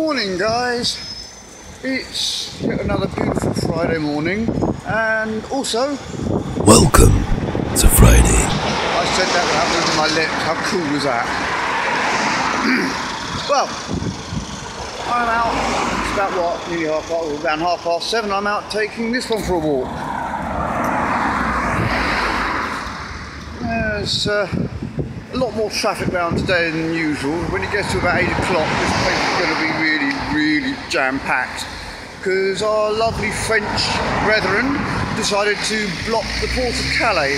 Morning guys, it's yet another beautiful Friday morning, and also welcome to Friday. I said that without moving my lips. How cool was that? Well, I'm out, it's about what, nearly around 7:30. I'm out taking this one for a walk. There's a lot more traffic around today than usual. When it gets to about 8 o'clock, this place is going to be really jam-packed, because our lovely French brethren decided to block the port of Calais.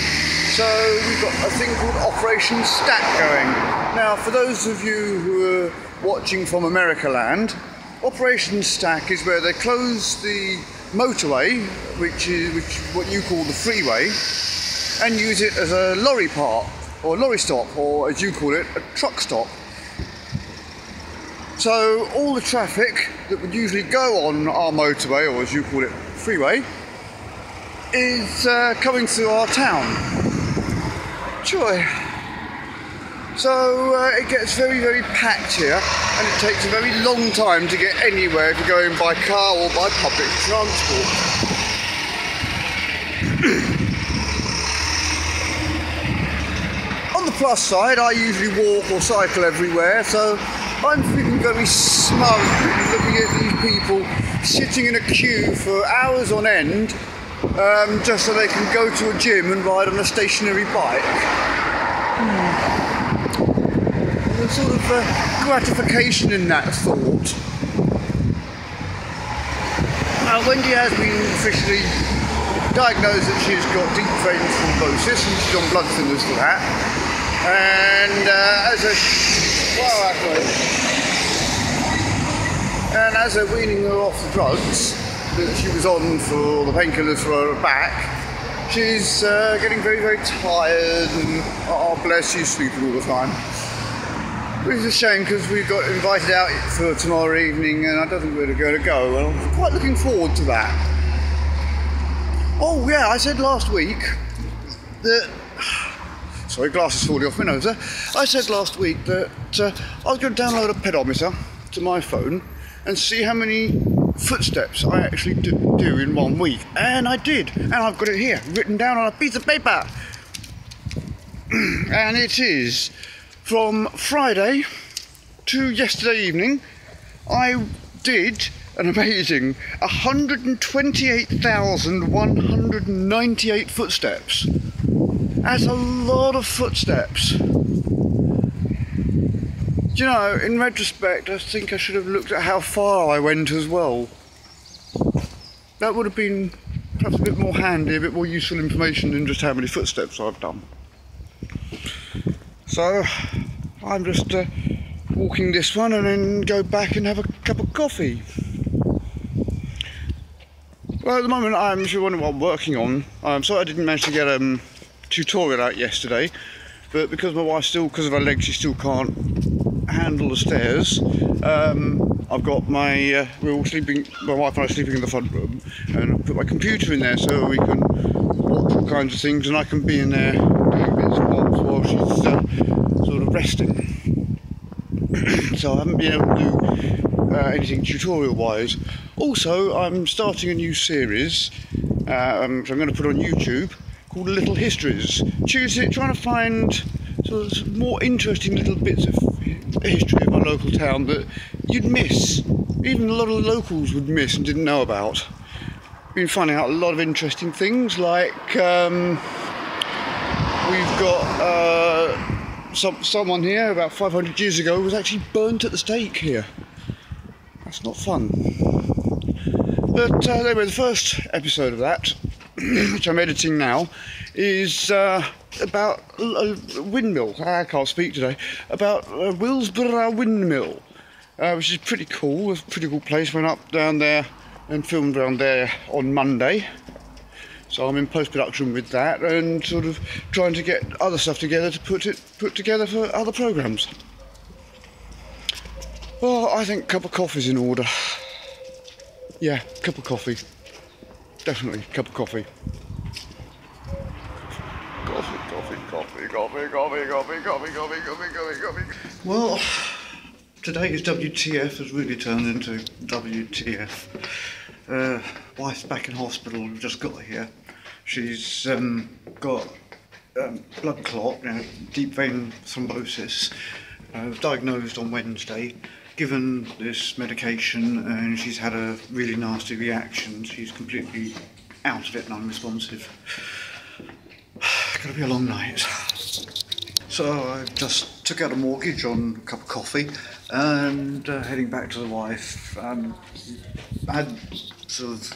So we've got a thing called Operation Stack going. Now, for those of you who are watching from America land, Operation Stack is where they close the motorway, which what you call the freeway, and use it as a lorry park, or lorry stop, or as you call it, a truck stop. So all the traffic that would usually go on our motorway, or as you call it, freeway, is coming through our town. Joy. So it gets very packed here, and it takes a very long time to get anywhere if you're going by car or by public transport. On the plus side, I usually walk or cycle everywhere, so I'm feeling very smug looking at these people sitting in a queue for hours on end, just so they can go to a gym and ride on a stationary bike. There's a sort of gratification in that thought. Now, Wendy has been officially diagnosed that she's got deep vein thrombosis, and she's on blood thinners for that. And as they're weaning her off the drugs that she was on for the painkillers for her back, she's getting very tired, and oh bless, she's sleeping all the time. Which is a shame, because we got invited out for tomorrow evening, and I don't think we're going to go, and I'm quite looking forward to that. Oh yeah, I said last week that... Sorry, glasses falling off my nose there. I said last week that I was going to download a pedometer to my phone and see how many footsteps I actually do in 1 week. And I did. And I've got it here, written down on a piece of paper. And it is from Friday to yesterday evening, I did an amazing 128,198 footsteps. That's a lot of footsteps. You know, in retrospect, I think I should have looked at how far I went as well. That would have been perhaps a bit more handy, a bit more useful information than just how many footsteps I've done. So, I'm just walking this one and then go back and have a cup of coffee. Well, at the moment, I'm sure what I'm working on. I'm sorry I didn't manage to get tutorial out yesterday, but because my wife because of her legs, she still can't handle the stairs. I've got my we're all sleeping, my wife and I are sleeping in the front room, and I've put my computer in there so we can watch all kinds of things, and I can be in there doing bits and bobs while she's sort of resting. So I haven't been able to do anything tutorial wise. Also, I'm starting a new series which I'm going to put on YouTube, called Little Histories. Trying to find sort of more interesting little bits of history of my local town that you'd miss, even a lot of locals would miss and didn't know about. Been finding out a lot of interesting things, like we've got someone here about 500 years ago was actually burnt at the stake here. That's not fun. But anyway, the first episode of that, which I'm editing now, is about a windmill. I can't speak today. About Willsborough Windmill, which is pretty cool. It's a pretty cool place. Went up down there and filmed around there on Monday. So I'm in post-production with that, and sort of trying to get other stuff together to put together for other programmes. Well, I think a cup of coffee's in order. Yeah, cup of coffee. Definitely, cup of coffee. Coffee. Well, Today's WTF has really turned into WTF. Wife's back in hospital, we've just got here. She's got blood clot, deep vein thrombosis. Was diagnosed on Wednesday, given this medication, and she's had a really nasty reaction. She's completely out of it and unresponsive. It's gonna be a long night. So I just took out a mortgage on a cup of coffee and heading back to the wife. I had sort of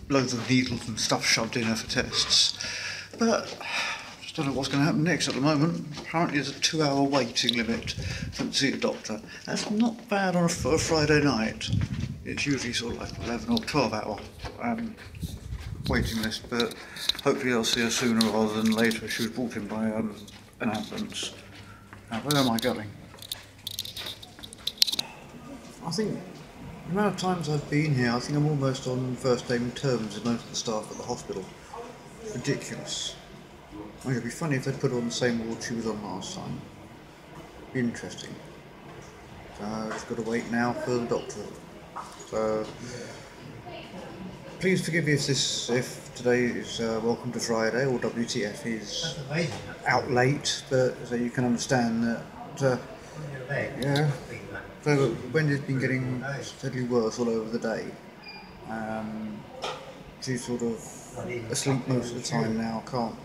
loads of needles and stuff shoved in her for tests, but I just don't know what's going to happen next at the moment. Apparently there's a 2-hour waiting limit to see a doctor. That's not bad on a Friday night. It's usually sort of like 11 or 12 hour waiting list, but hopefully I'll see her sooner rather than later. She was brought in by an ambulance. Now, where am I going? I think the amount of times I've been here, I think I'm almost on first name terms with most of the staff at the hospital. Ridiculous. I mean, it'd be funny if they'd put her on the same ward she was on last time. Be interesting. So I've just got to wait now for the doctor. So please forgive me if today is Welcome to Friday or WTF is out late, but so you can understand that yeah. So Wendy's been getting steadily worse all over the day. She's sort of asleep most of the time now. Can't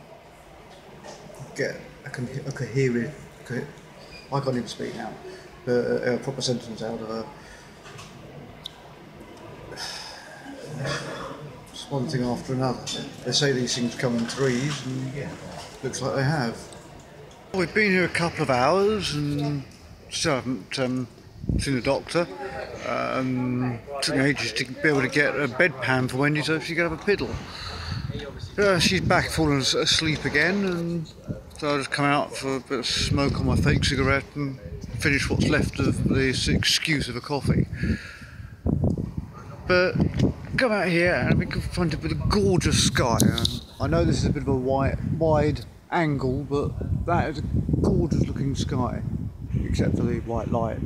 get a coherent. I can't even speak now. A proper sentence out of her. Just one thing after another. They say these things come in threes, and looks like they have. We've been here a couple of hours and still haven't seen a doctor. Took me ages to be able to get a bedpan for Wendy so she could have a piddle. She's back falling asleep again, and so I just come out for a bit of smoke on my fake cigarette and finish what's left of this excuse of a coffee. But come out here and we're confronted with a gorgeous sky. I know this is a bit of a wide angle, but that is a gorgeous looking sky, except for the white light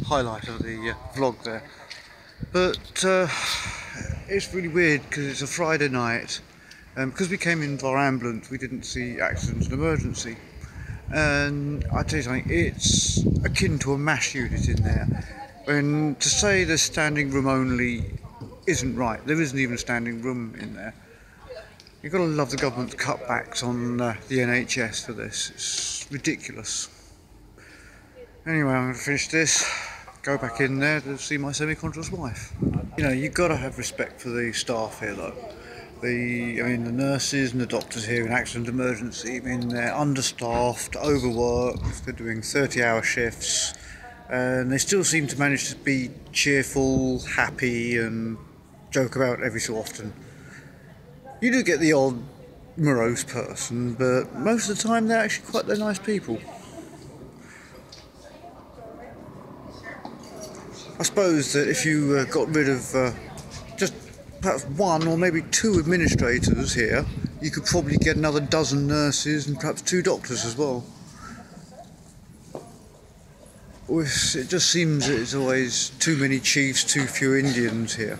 highlight of the vlog there. But it's really weird because it's a Friday night. Because we came in with our ambulance, we didn't see accidents and emergency. And I tell you something, it's akin to a MASH unit in there. And to say there's standing room only isn't right. There isn't even a standing room in there. You've got to love the government's cutbacks on the NHS for this. It's ridiculous. Anyway, I'm going to finish this, go back in there to see my semi-conscious wife. You know, you've got to have respect for the staff here though. The nurses and the doctors here in accident emergency, I mean, they're understaffed, overworked, they're doing 30-hour shifts, and they still seem to manage to be cheerful, happy, and joke about every so often. You do get the odd morose person, but most of the time they're nice people. I suppose that if you got rid of just perhaps one or maybe two administrators here, you could probably get another dozen nurses and perhaps 2 doctors as well. It just seems that it's always too many chiefs, too few Indians here.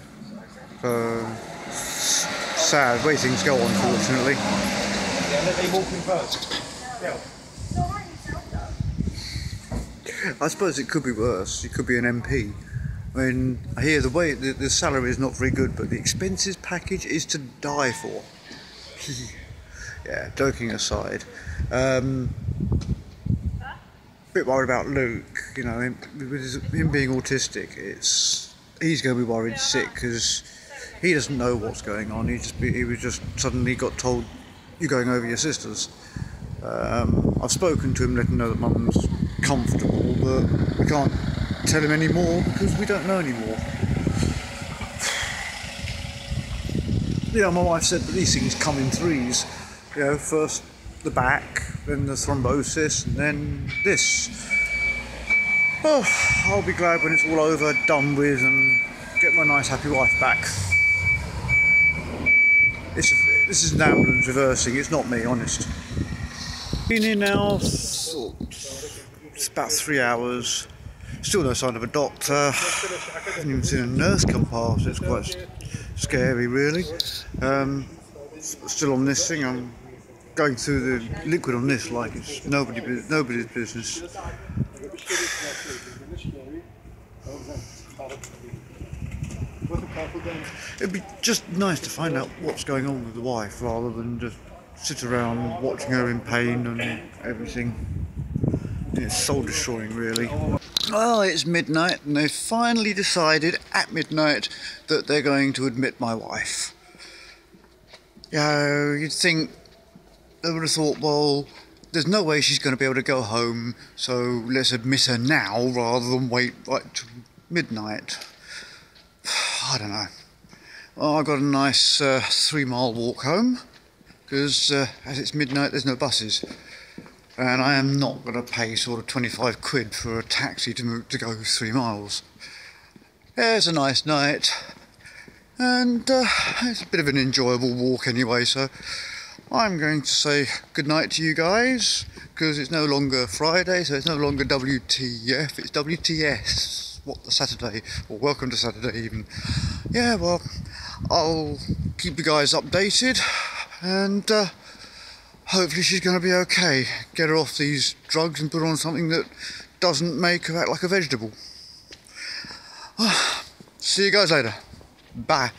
Sad way things go, unfortunately. Yeah, let me walk in first. Yeah. I suppose it could be worse. It could be an MP. I mean, I hear the salary is not very good, but the expenses package is to die for. Yeah, joking aside. Bit worried about Luke. You know, with him being autistic, he's going to be worried sick because he doesn't know what's going on. He was just suddenly got told you're going over your sister's. I've spoken to him, let him know that Mum's comfortable, but we can't tell him any more because we don't know anymore. You know, my wife said that these things come in threes. You know, first the back, then the thrombosis, and then this. Oh, I'll be glad when it's all over, done with, and get my nice happy wife back. This is an ambulance reversing, it's not me, honest. Been here now, it's about 3 hours. Still no sign of a doctor. I haven't even seen a nurse come past. It's quite scary, really. Still on this thing. I'm going through the liquid on this like it's nobody's business. It'd be just nice to find out what's going on with the wife rather than just sit around watching her in pain and everything. It's soul destroying, really. Well, it's midnight and they've finally decided at midnight that they're going to admit my wife. You know, you'd think they would have thought, well, there's no way she's going to be able to go home, so let's admit her now rather than wait right till midnight. I don't know. Well, I got a nice 3-mile walk home because as it's midnight there's no buses. And I am not going to pay sort of 25 quid for a taxi to go 3 miles. Yeah, it's a nice night, and it's a bit of an enjoyable walk anyway, so I'm going to say goodnight to you guys, because it's no longer Friday, so it's no longer WTF, it's WTS. What, the Saturday, or welcome to Saturday even. Yeah, well, I'll keep you guys updated, and hopefully she's going to be okay. Get her off these drugs and put her on something that doesn't make her act like a vegetable. See you guys later. Bye.